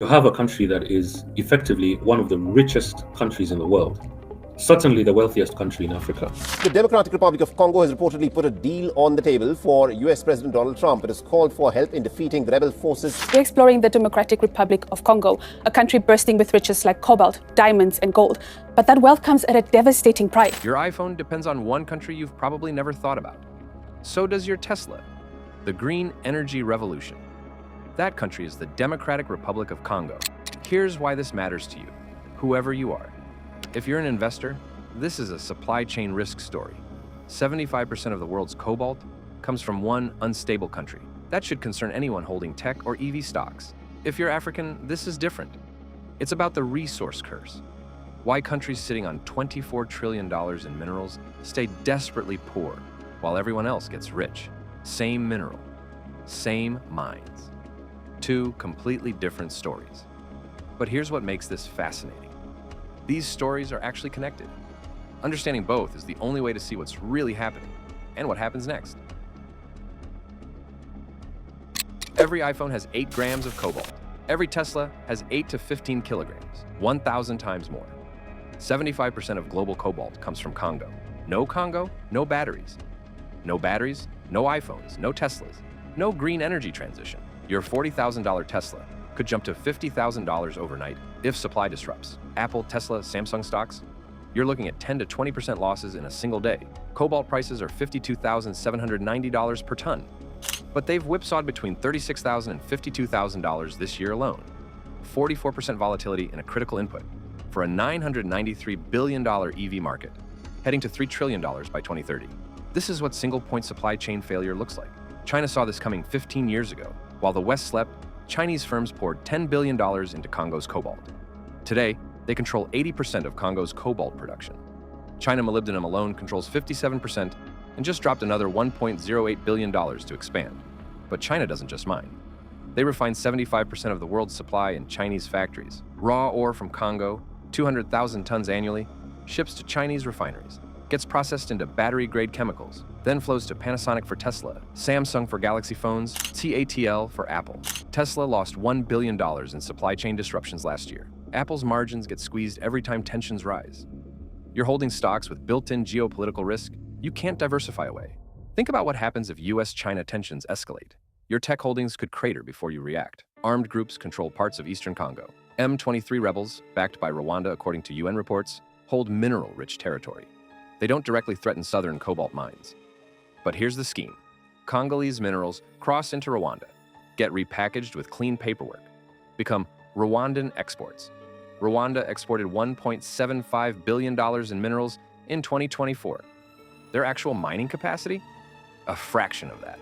You have a country that is effectively one of the richest countries in the world, certainly the wealthiest country in Africa. The Democratic Republic of Congo has reportedly put a deal on the table for US President Donald Trump. It has called for help in defeating the rebel forces. We're exploring the Democratic Republic of Congo, a country bursting with riches like cobalt, diamonds, and gold. But that wealth comes at a devastating price. Your iPhone depends on one country you've probably never thought about. So does your Tesla. The green energy revolution. That country is the Democratic Republic of Congo. Here's why this matters to you, whoever you are. If you're an investor, this is a supply chain risk story. 75% of the world's cobalt comes from one unstable country. That should concern anyone holding tech or EV stocks. If you're African, this is different. It's about the resource curse. Why countries sitting on $24 trillion in minerals stay desperately poor while everyone else gets rich. Same mineral, same mines. Two completely different stories. But here's what makes this fascinating. These stories are actually connected. Understanding both is the only way to see what's really happening and what happens next. Every iPhone has 8 grams of cobalt. Every Tesla has 8 to 15 kilograms, 1,000 times more. 75% of global cobalt comes from Congo. No Congo, no batteries. No batteries, no iPhones, no Teslas, no green energy transition. Your $40,000 Tesla could jump to $50,000 overnight if supply disrupts. Apple, Tesla, Samsung stocks, you're looking at 10 to 20% losses in a single day. Cobalt prices are $52,790 per ton, but they've whipsawed between $36,000 and $52,000 this year alone. 44% volatility in a critical input for a $993 billion EV market, heading to $3 trillion by 2030. This is what single-point supply chain failure looks like. China saw this coming 15 years ago. While the West slept, Chinese firms poured $10 billion into Congo's cobalt. Today, they control 80% of Congo's cobalt production. China molybdenum alone controls 57% and just dropped another $1.08 billion to expand. But China doesn't just mine. They refine 75% of the world's supply in Chinese factories. Raw ore from Congo, 200,000 tons annually, ships to Chinese refineries, gets processed into battery-grade chemicals, then flows to Panasonic for Tesla, Samsung for Galaxy phones, CATL for Apple. Tesla lost $1 billion in supply chain disruptions last year. Apple's margins get squeezed every time tensions rise. You're holding stocks with built-in geopolitical risk. You can't diversify away. Think about what happens if US-China tensions escalate. Your tech holdings could crater before you react. Armed groups control parts of eastern Congo. M23 rebels, backed by Rwanda according to UN reports, hold mineral-rich territory. They don't directly threaten southern cobalt mines. But here's the scheme. Congolese minerals cross into Rwanda, get repackaged with clean paperwork, become Rwandan exports. Rwanda exported $1.75 billion in minerals in 2024. Their actual mining capacity? A fraction of that.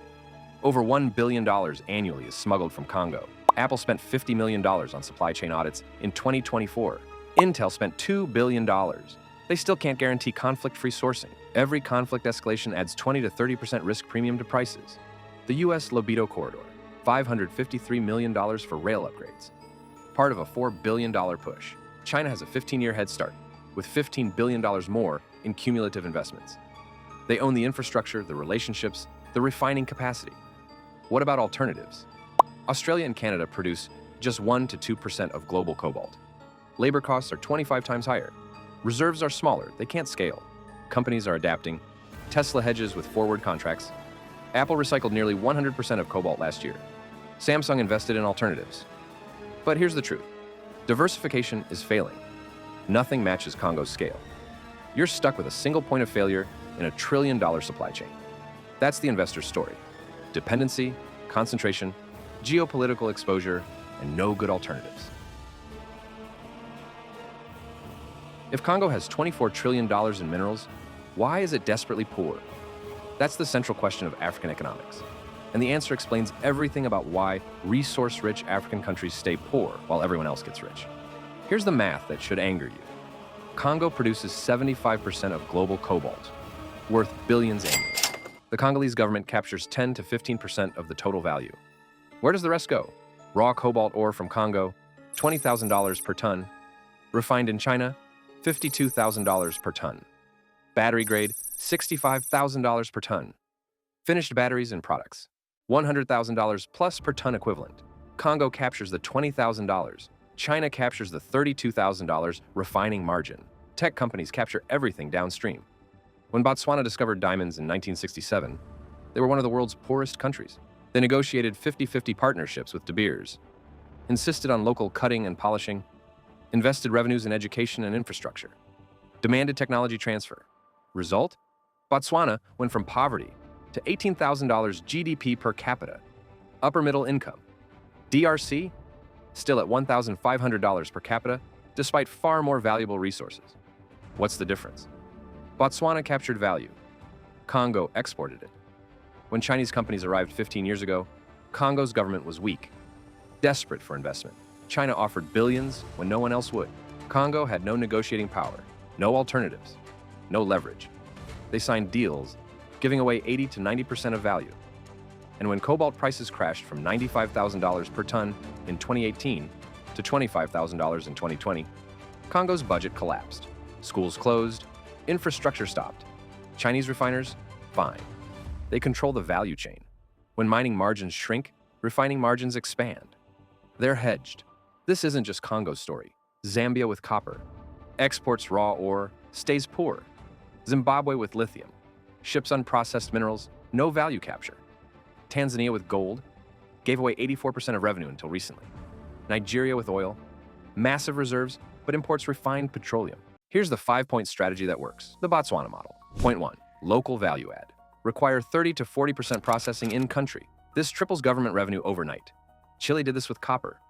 Over $1 billion annually is smuggled from Congo. Apple spent $50 million on supply chain audits in 2024. Intel spent $2 billion. They still can't guarantee conflict-free sourcing. Every conflict escalation adds 20 to 30% risk premium to prices. The U.S. Lobito Corridor, $553 million for rail upgrades. Part of a $4 billion push. China has a 15-year head start, with $15 billion more in cumulative investments. They own the infrastructure, the relationships, the refining capacity. What about alternatives? Australia and Canada produce just 1 to 2% of global cobalt. Labor costs are 25 times higher. Reserves are smaller, they can't scale. Companies are adapting. Tesla hedges with forward contracts. Apple recycled nearly 100% of cobalt last year. Samsung invested in alternatives. But here's the truth. Diversification is failing. Nothing matches Congo's scale. You're stuck with a single point of failure in a $1 trillion supply chain. That's the investor's story. Dependency, concentration, geopolitical exposure, and no good alternatives. If Congo has $24 trillion in minerals, why is it desperately poor? That's the central question of African economics. And the answer explains everything about why resource-rich African countries stay poor while everyone else gets rich. Here's the math that should anger you. Congo produces 75% of global cobalt, worth billions annually. The Congolese government captures 10 to 15% of the total value. Where does the rest go? Raw cobalt ore from Congo, $20,000 per ton. Refined in China, $52,000 per ton. Battery grade, $65,000 per ton. Finished batteries and products, $100,000 plus per ton equivalent. Congo captures the $20,000. China captures the $32,000 refining margin. Tech companies capture everything downstream. When Botswana discovered diamonds in 1967, they were one of the world's poorest countries. They negotiated 50-50 partnerships with De Beers, insisted on local cutting and polishing, invested revenues in education and infrastructure, demanded technology transfer. Result? Botswana went from poverty to $18,000 GDP per capita, upper middle income. DRC? Still at $1,500 per capita, despite far more valuable resources. What's the difference? Botswana captured value. Congo exported it. When Chinese companies arrived 15 years ago, Congo's government was weak, desperate for investment. China offered billions when no one else would. Congo had no negotiating power, no alternatives, no leverage. They signed deals, giving away 80 to 90% of value. And when cobalt prices crashed from $95,000 per ton in 2018 to $25,000 in 2020, Congo's budget collapsed. Schools closed, infrastructure stopped. Chinese refiners? Fine. They control the value chain. When mining margins shrink, refining margins expand. They're hedged. This isn't just Congo's story. Zambia with copper exports raw ore, stays poor. Zimbabwe with lithium ships unprocessed minerals, no value capture. Tanzania with gold gave away 84% of revenue until recently. Nigeria with oil, massive reserves, but imports refined petroleum. Here's the 5-point strategy that works, the Botswana model. Point 1, local value add. Require 30 to 40% processing in country. This triples government revenue overnight. Chile did this with copper.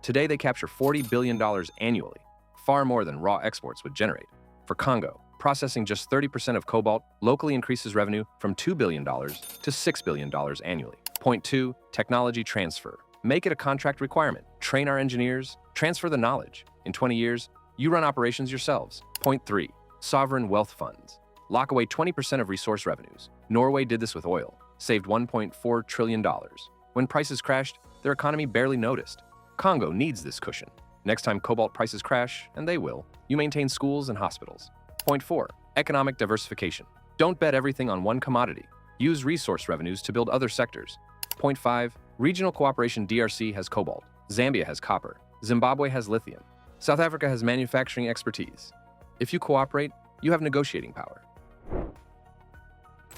Today they capture $40 billion annually, far more than raw exports would generate. For Congo, processing just 30% of cobalt locally increases revenue from $2 billion to $6 billion annually. Point 2, technology transfer. Make it a contract requirement. Train our engineers, transfer the knowledge. In 20 years, you run operations yourselves. Point 3, sovereign wealth funds. Lock away 20% of resource revenues. Norway did this with oil, saved $1.4 trillion. When prices crashed, their economy barely noticed. Congo needs this cushion. Next time cobalt prices crash, and they will, you maintain schools and hospitals. Point 4, economic diversification. Don't bet everything on one commodity. Use resource revenues to build other sectors. Point 5, regional cooperation. DRC has cobalt. Zambia has copper. Zimbabwe has lithium. South Africa has manufacturing expertise. If you cooperate, you have negotiating power.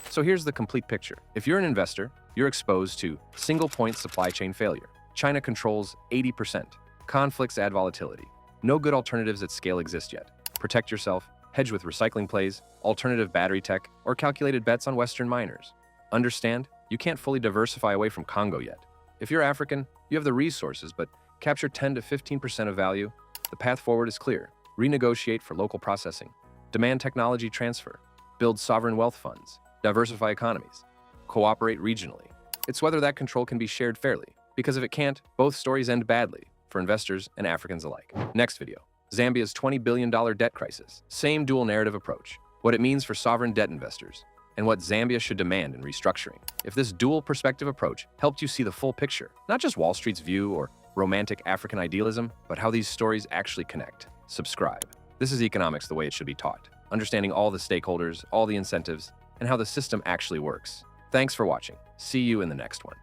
So here's the complete picture. If you're an investor, you're exposed to single-point supply chain failure. China controls 80%. Conflicts add volatility. No good alternatives at scale exist yet. Protect yourself, hedge with recycling plays, alternative battery tech, or calculated bets on Western miners. Understand, you can't fully diversify away from Congo yet. If you're African, you have the resources, but capture 10 to 15% of value. The path forward is clear. Renegotiate for local processing. Demand technology transfer. Build sovereign wealth funds. Diversify economies. Cooperate regionally. It's whether that control can be shared fairly, because if it can't, both stories end badly for investors and Africans alike. Next video, Zambia's $20 billion debt crisis. Same dual narrative approach, what it means for sovereign debt investors, and what Zambia should demand in restructuring. If this dual perspective approach helped you see the full picture, not just Wall Street's view or romantic African idealism, but how these stories actually connect, subscribe. This is economics the way it should be taught, understanding all the stakeholders, all the incentives, and how the system actually works. Thanks for watching. See you in the next one.